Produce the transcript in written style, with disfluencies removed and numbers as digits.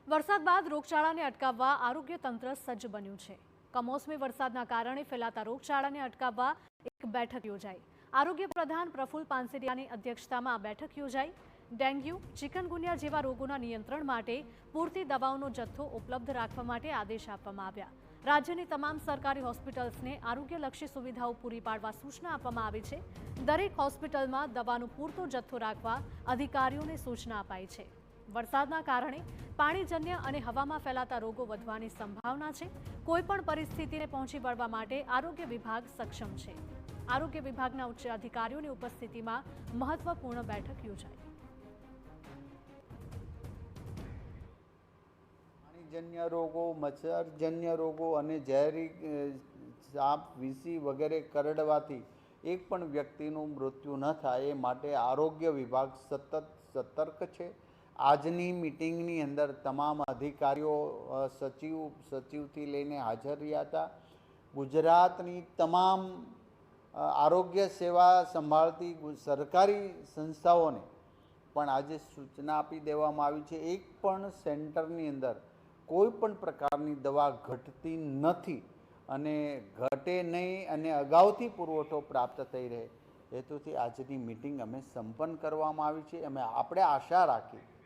વરસાદ બાદ રોગચાળાને અટકાવવા આરોગ્ય તંત્ર સજ્જ બન્યું છે। કમોસમી વરસાદના કારણે ફેલાતા રોગચાળાને અટકાવવા એક બેઠક યોજાઈ। આરોગ્ય પ્રધાન પ્રફુલ પાનસેરિયાની અધ્યક્ષતામાં આ બેઠક યોજાઈ। ડેન્ગ્યુ, ચિકનગુનિયા જેવા રોગોના નિયંત્રણ માટે પૂરતી દવાઓનો જથ્થો ઉપલબ્ધ રાખવા માટે આદેશ આપવામાં આવ્યા। રાજ્યની તમામ સરકારી હોસ્પિટલ્સને આરોગ્યલક્ષી સુવિધાઓ પૂરી પાડવા સૂચના આપવામાં આવી છે। દરેક હોસ્પિટલમાં દવાનો પૂરતો જથ્થો રાખવા અધિકારીઓને સૂચના અપાઈ છે। વરસાદના કારણે પાણીજન્ય અને હવામાં ફેલાતા રોગો વધવાની સંભાવના છે। કોઈપણ પરિસ્થિતિને પહોંચી વળવા માટે આરોગ્ય વિભાગ સક્ષમ છે। આરોગ્ય વિભાગના ઉચ્ચ અધિકારીઓની ઉપસ્થિતિમાં મહત્વપૂર્ણ બેઠક યોજાઈ। પાણીજન્ય રોગો, મચ્છરજન્ય રોગો અને ઝેરી સાપ, વીસી વગેરે કરડવાથી એક પણ વ્યક્તિનું મૃત્યુ ન થાય એ માટે આરોગ્ય વિભાગ સતત સતર્ક છે। આજની મિટિંગની અંદર તમામ અધિકારીઓ સચિવથી લઈને હાજર રહ્યા હતા। ગુજરાતની તમામ આરોગ્ય સેવા સંભાળતી સરકારી સંસ્થાઓને પણ આજે સૂચના આપી દેવામાં આવી છે। એક પણ સેન્ટરની અંદર કોઈ પણ પ્રકારની દવા ઘટતી નથી અને ઘટે નહીં અને અગાઉથી પુરવઠો પ્રાપ્ત થઈ રહે હેતુથી આજની મિટિંગ અમે સંપન્ન કરવામાં આવી છે। આપણે આશા રાખી